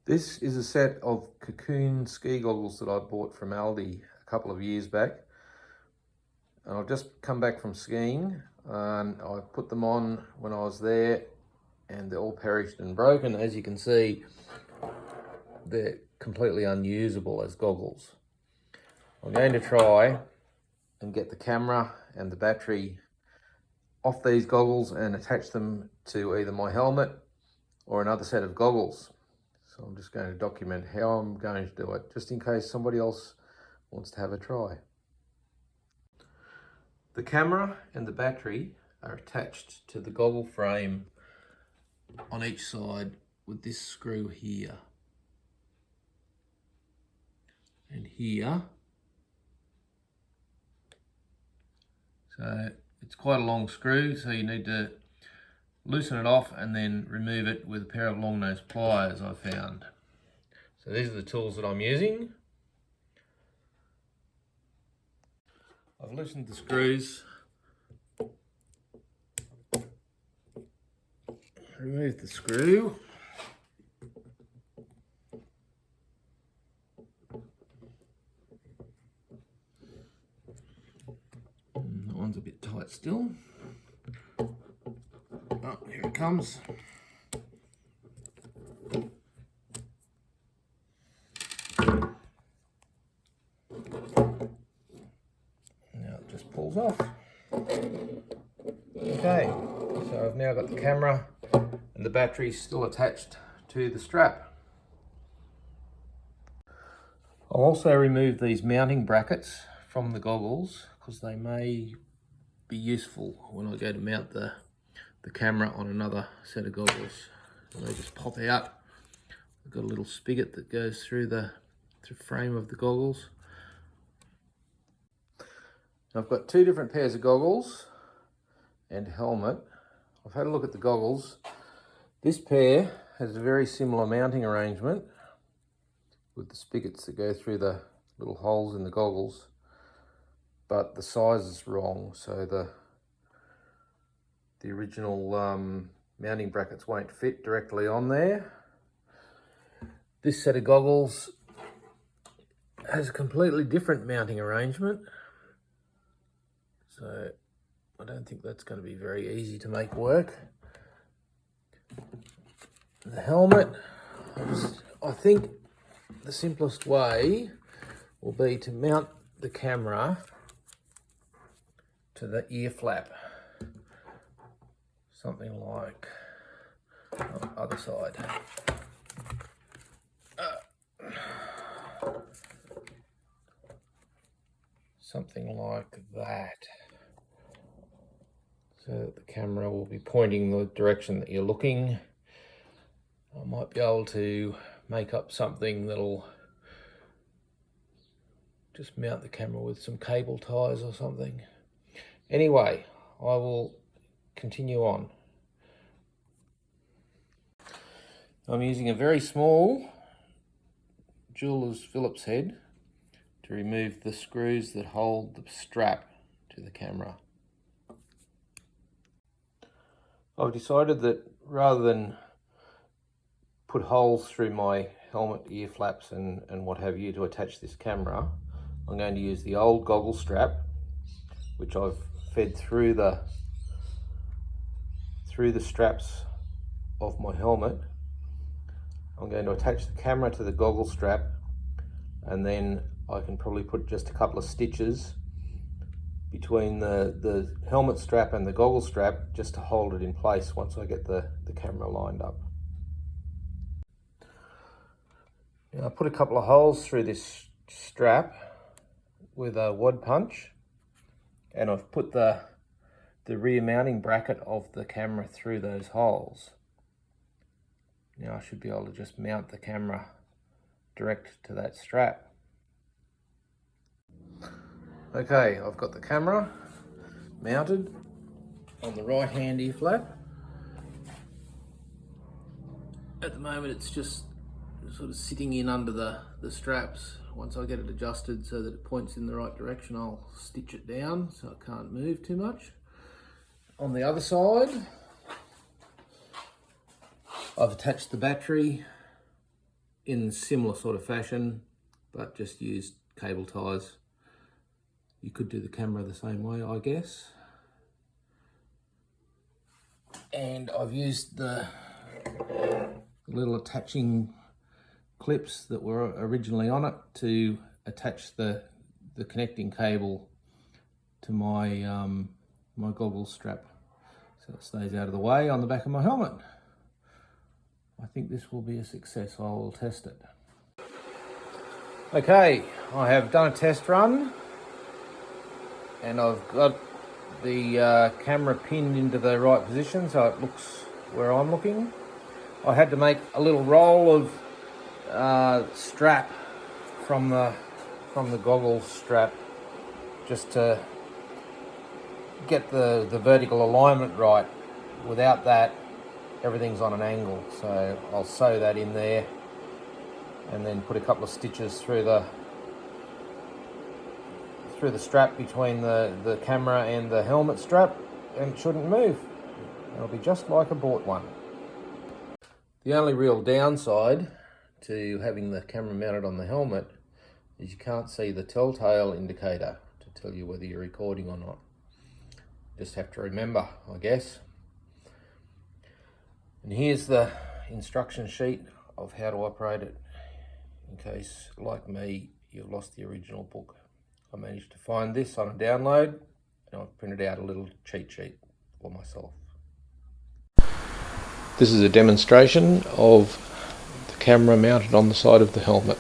This is a set of Cocoon ski goggles that I bought from Aldi a couple of years back. And I've just come back from skiing and I put them on when I was there and they're all perished and broken. As you can see, they're completely unusable as goggles. I'm going to try and get the camera and the battery off these goggles and attach them to either my helmet or another set of goggles. So I'm just going to document how I'm going to do it, just in case somebody else wants to have a try. The camera and the battery are attached to the goggle frame on each side with this screw here. And here. So it's quite a long screw, so you need to loosen it off and then remove it with a pair of long nose pliers I found. So these are the tools that I'm using. I've loosened the screws, removed the screw, that one's a bit tight still. Oh, here it comes. Now it just pulls off. Okay, so I've now got the camera and the battery still attached to the strap. I'll also remove these mounting brackets from the goggles because they may be useful when I go to mount the camera on another set of goggles. And they just pop out. I've got a little spigot that goes through the frame of the goggles. I've got two different pairs of goggles and helmet. I've had a look at the goggles. This pair has a very similar mounting arrangement with the spigots that go through the little holes in the goggles, but the size is wrong, so the original mounting brackets won't fit directly on there. This set of goggles has a completely different mounting arrangement, so I don't think that's going to be very easy to make work. The helmet, I think the simplest way will be to mount the camera to the ear flap. Something like on the other side. Something like that. So that the camera will be pointing the direction that you're looking. I might be able to make up something that'll just mount the camera with some cable ties or something. Anyway, I will continue on. I'm using a very small jeweler's Phillips head to remove the screws that hold the strap to the camera. I've decided that rather than put holes through my helmet ear flaps and what have you to attach this camera, I'm going to use the old goggle strap, which I've fed through the straps of my helmet. I'm going to attach the camera to the goggle strap, and then I can probably put just a couple of stitches between the helmet strap and the goggle strap just to hold it in place once I get the camera lined up. Now I put a couple of holes through this strap with a wad punch, and I've put the rear mounting bracket of the camera through those holes. Now I should be able to just mount the camera direct to that strap. Okay, I've got the camera mounted on the right hand ear flap. At the moment it's just sort of sitting in under the straps. Once I get it adjusted so that it points in the right direction, I'll stitch it down so it can't move too much. On the other side, I've attached the battery in similar sort of fashion, but just used cable ties. You could do the camera the same way, I guess. And I've used the little attaching clips that were originally on it to attach the connecting cable to my my goggles strap, so it stays out of the way on the back of my helmet. I think this will be a success. I will test it. Okay, I have done a test run and I've got the camera pinned into the right position so it looks where I'm looking. I had to make a little roll of strap from the goggles strap just to get the vertical alignment right. Without that, everything's on an angle, so I'll sew that in there and then put a couple of stitches through the strap between the camera and the helmet strap, and it shouldn't move. It'll be just like I bought one. The only real downside to having the camera mounted on the helmet is you can't see the telltale indicator to tell you whether you're recording or not. Just have to remember, I guess. And here's the instruction sheet of how to operate it, in case, like me, you've lost the original book. I managed to find this on a download and I've printed out a little cheat sheet for myself. This is a demonstration of the camera mounted on the side of the helmet.